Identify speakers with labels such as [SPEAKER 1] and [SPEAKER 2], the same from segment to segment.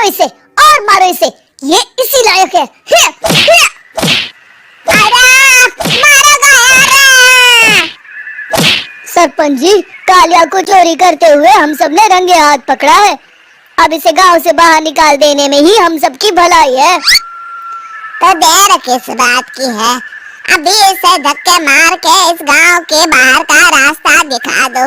[SPEAKER 1] इसे और मारो इसे, ये इसी लायक है। सरपंच जी, कालिया को चोरी करते हुए हम सब ने रंगे हाथ पकड़ा है। अब इसे गांव से बाहर निकाल देने में ही हम सबकी भलाई है।
[SPEAKER 2] तो देर किस बात की है, अभी इसे धक्के मार के इस गांव के बाहर का रास्ता दिखा दो।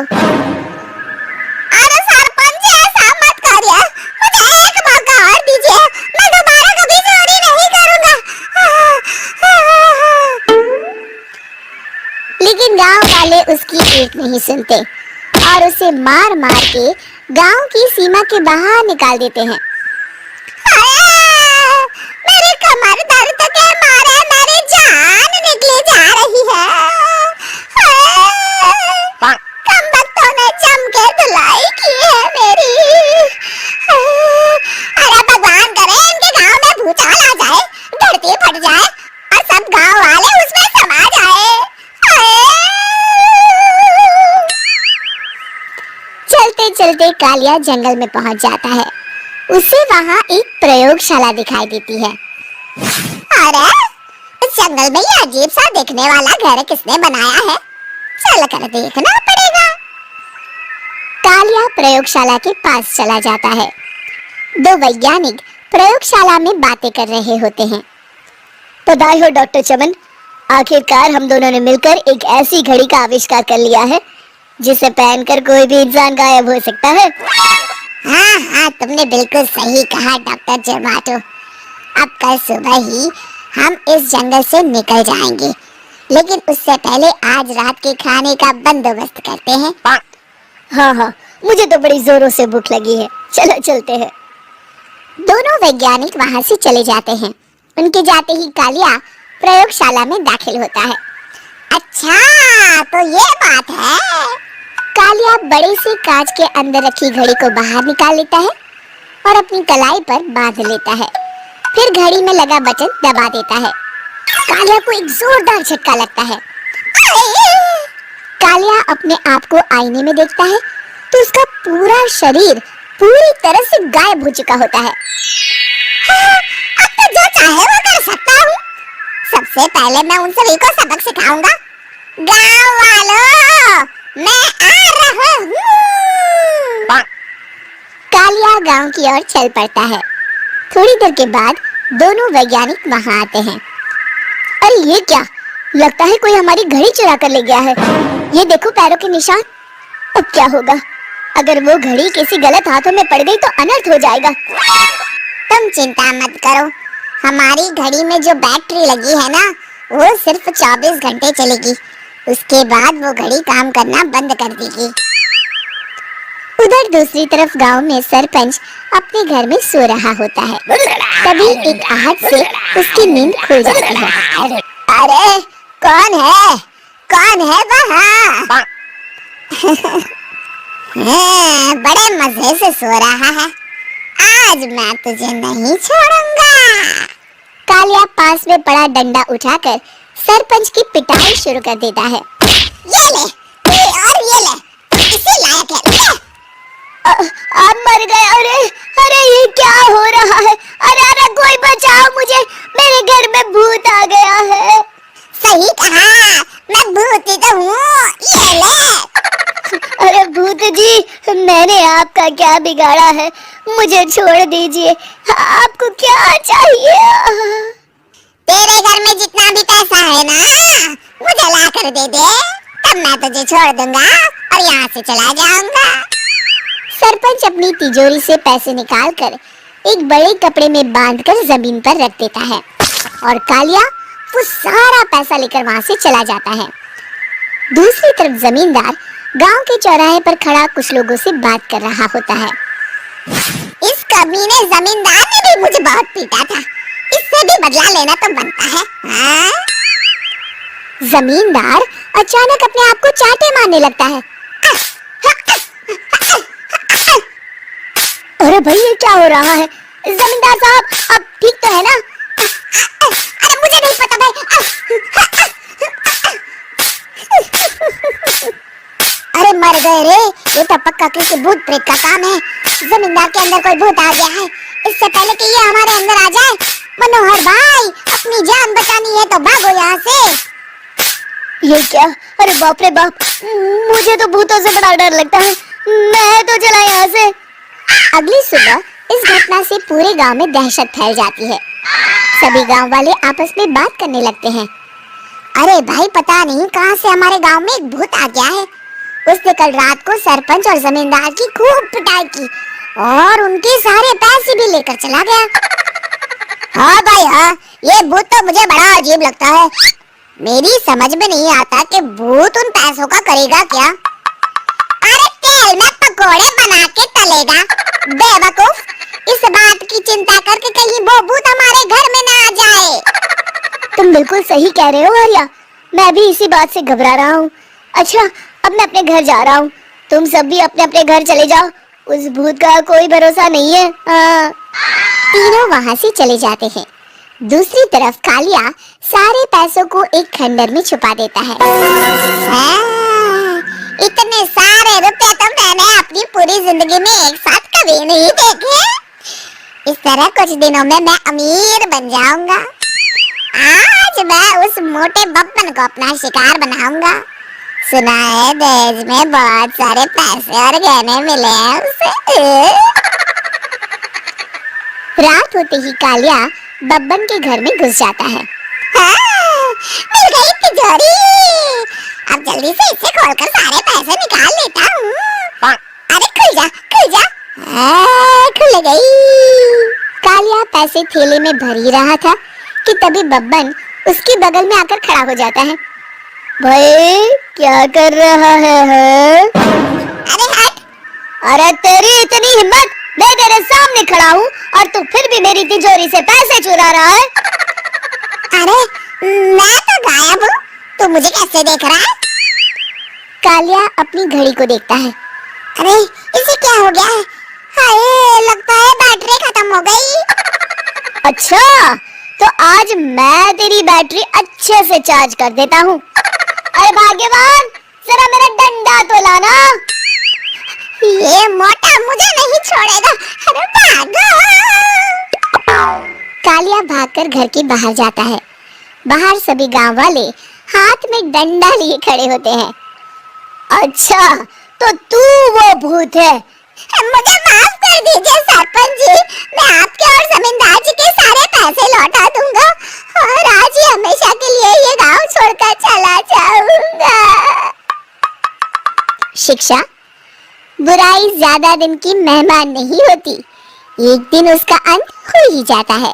[SPEAKER 2] अरे सरपंच जी, ऐसा मत करिए, मुझे एक मौका और दीजिए, मैं दोबारा कभी चोरी नहीं करूंगा।
[SPEAKER 1] लेकिन गांव वाले उसकी एक नहीं सुनते और उसे मार मार के गांव की सीमा के बाहर निकाल देते हैं।
[SPEAKER 2] मेरी कमर दर्द के मारे मेरी जान निकली जा रही है। कमबख्तों ने जम के धुलाई की है मेरी। अरे भगवान करे इनके गांव में भूचाल आ जाए, धरती फट जाए और सब गांव वाले उसमें समा जाए।
[SPEAKER 1] चलते चलते कालिया जंगल में पहुंच जाता है। उसे वहां एक प्रयोगशाला दिखाई देती है।
[SPEAKER 2] अरे इस जंगल में ये अजीब सा दिखने वाला घर किसने बनाया है, चल कर देखना पड़ेगा।
[SPEAKER 1] कालिया प्रयोगशाला के पास चला जाता है। दो वैज्ञानिक प्रयोगशाला में बातें कर रहे होते हैं। बधाई हो डॉक्टर चमन, आखिरकार हम दोनों ने मिलकर एक ऐसी घड़ी का आविष्कार कर लिया है जिसे पहनकर कोई भी इंसान गायब हो सकता है।
[SPEAKER 2] हाँ, तुमने बिल्कुल सही कहा डॉक्टर जर्माटो। अब कल सुबह ही हम इस जंगल से निकल जाएंगे, लेकिन उससे पहले आज रात के खाने का बंदोबस्त करते हैं।
[SPEAKER 1] हाँ, मुझे तो बड़ी जोरों से भूख लगी है, चलो चलते हैं। दोनों वैज्ञानिक वहां से चले जाते हैं। उनके जाते ही कालिया प्रयोगशाला में दाखिल होता है।
[SPEAKER 2] अच्छा, तो ये बात है।
[SPEAKER 1] कालिया बड़े से कांच के अंदर रखी घड़ी को बाहर निकाल लेता है और अपनी कलाई पर बांध लेता है। फिर घड़ी में लगा बटन दबा देता है। कालिया को एक जोरदार झटका लगता है। कालिया अपने आप को आईने में देखता है तो उसका पूरा शरीर पूरी तरह से गायब हो चुका होता है।
[SPEAKER 2] अब तो जो चाहे वो कर सकता हूँ। सबसे पहले मैं उन सभी को सबक सिखाऊंगा। गाँव वालों, मैं आ रहा हूँ।
[SPEAKER 1] कालिया गांव की ओर चल पड़ता है। थोड़ी देर के बाद दोनों वैज्ञानिक वहां आते हैं। अरे ये क्या, लगता है कोई हमारी घड़ी चुरा कर ले गया है। ये देखो पैरों के निशान। अब क्या होगा, अगर वो घड़ी किसी गलत हाथों में पड़ गई तो अनर्थ हो जाएगा।
[SPEAKER 2] तुम चिंता मत करो, हमारी घड़ी में जो बैटरी लगी है ना, वो सिर्फ 24 घंटे चलेगी। उसके बाद वो घड़ी काम करना बंद कर देगी।
[SPEAKER 1] उधर दूसरी तरफ गांव में सरपंच अपने घर में सो रहा होता है। तभी एक आहट से उसकी नींद खुल जाती है।
[SPEAKER 2] अरे कौन है, कौन है वहाँ? बड़े मजे से सो रहा है। आज मैं तुझे नहीं छोड़ूंगा।
[SPEAKER 1] कालिया पास में पड़ा डंडा उठाकर सरपंच की पिटाई शुरू कर देता है।
[SPEAKER 2] ये ले, और ये ले, इसी लायक है।
[SPEAKER 1] आप मर गए। अरे ये क्या हो रहा है? अरे कोई बचाओ मुझे, मेरे घर में भूत आ गया है।
[SPEAKER 2] सही कहा, मैं भूत ही तो हूँ, ये ले।
[SPEAKER 1] अरे भूत जी, मैंने आपका क्या बिगाड़ा है, मुझे छोड़ दीजिए। आपको क्या चाहिए?
[SPEAKER 2] तेरे घर में जितना भी पैसा है ना, मुझे ला कर दे दे, तब मैं तुझे छोड़ दूंगा और यहाँ से चला जाऊंगा।
[SPEAKER 1] सरपंच अपनी तिजोरी से पैसे निकालकर एक बड़े कपड़े में बांधकर जमीन पर रख देता है और कालिया वो सारा पैसा लेकर वहां से चला जाता है। दूसरी तरफ जमींदार गांव के चौराहे पर खड़ा कुछ लोगों से बात कर रहा होता है।
[SPEAKER 2] इस कमीने जमींदार ने भी मुझे बहुत पीटा था, इससे भी बदला लेना तो बनता है। हाँ?
[SPEAKER 1] जमींदार अचानक अपने आप को चांटे मारने लगता है। अरे भाई ये क्या हो रहा है? जमींदार साहब, आप ठीक तो है ना?
[SPEAKER 2] अरे मुझे नहीं पता भाई। अरे मर गए रे, ये तो पक्का किसी भूत प्रेत का काम है। जमींदार के अंदर कोई भूत आ गया है, इससे पहले कि ये हमारे अंदर आ जाए। मनोहर भाई, अपनी जान बचानी है तो भागो यहाँ से।
[SPEAKER 1] ये क्या? अरे बाप रे बाप, मुझे तो भूतों से बड़ा डर लगता है। मैं तो चला यहाँ से। अगली सुबह इस घटना से पूरे गांव में दहशत फैल जाती है। सभी गांव वाले आपस में बात करने लगते हैं।
[SPEAKER 2] अरे भाई, पता नहीं कहां से हमारे गांव में एक भूत आ गया है। उसने कल रात को सरपंच और जमींदार की खूब पिटाई की और उनके सारे पैसे भी लेकर चला गया। हाँ भाई हाँ, ये भूत तो मुझे बड़ा अजीब लगता है। मेरी समझ में नहीं आता कि भूत उन पैसों का करेगा क्या। अरे तेल में पकोड़े बना के तलेगा। बेवकूफ, इस बात की चिंता करके कहीं वो भूत हमारे घर में ना आ जाए।
[SPEAKER 1] तुम बिल्कुल सही कह रहे हो आर्या, मैं भी इसी बात से घबरा रहा हूँ। अच्छा, अब मैं अपने घर जा रहा हूँ, तुम सब भी अपने अपने घर चले जाओ। उस भूत का कोई भरोसा नहीं है।
[SPEAKER 2] तीनों वहाँ से चले जाते हैं। दूसरी तरफ कालिया सारे पैसों को एक खंडर में छुपा देता है। इतने सारे रुपए तो मैंने अपनी पूरी जिंदगी में एक साथ कभी नहीं देखे। इस तरह कुछ दिनों में मैं अमीर बन जाऊंगा। आज मैं उस मोटे बब्बन को अपना शिकार बनाऊंगा। सुना है दहेज में बहुत सारे पैसे और गहने मिले हैं उसे।
[SPEAKER 1] रात होते ही कालिया बब्बन के घर में घुस जाता है।
[SPEAKER 2] हाँ, मिल गई तिजोरी। अब जल्दी से इसे खोलकर सारे पैसे निकाल लेता हूँ। अरे खुल जा, खुल जा। खुल गई।
[SPEAKER 1] कालिया पैसे थैले में भर ही रहा था कि तभी बब्बन उसके बगल में आकर खड़ा हो जाता है। भाई क्या कर रहा है?
[SPEAKER 2] अरे हट।
[SPEAKER 1] अरे तेरी इतनी हिम्मत, मैं तेरे सामने खड़ा हूँ और तू फिर भी मेरी तिजोरी से पैसे चुरा रहा है।
[SPEAKER 2] अरे मैं तो गायब हूँ, तू मुझे कैसे देख रहा है?
[SPEAKER 1] कालिया अपनी घड़ी को देखता है।
[SPEAKER 2] अरे इसे क्या हो गया है? हाय, लगता है बैटरी खत्म हो गई।
[SPEAKER 1] अच्छा, तो आज मैं तेरी बैटरी अच्छे से चार्ज कर देता हूँ। अरे भाग्यवान, जरा मेरा डंडा तो लाना।
[SPEAKER 2] ये मोटा मुझे नहीं छोड़ेगा। अरे भागो।
[SPEAKER 1] कालिया भागकर घर के बाहर जाता है। बाहर सभी गांव वाले हाथ में डंडा लिए खड़े होते हैं। अच्छा, तो तू वो भूत है?
[SPEAKER 2] मुझे माफ कर दीजिए सरपंच जी, मैं आपके और जमींदार जी के सारे पैसे लौटा दूंगा और आज ही हमेशा के लिए ये गांव छोड़कर चला जाऊंगा।
[SPEAKER 1] शिक्षा, बुराई ज्यादा दिन की मेहमान नहीं होती, एक दिन उसका अंत हो ही जाता है।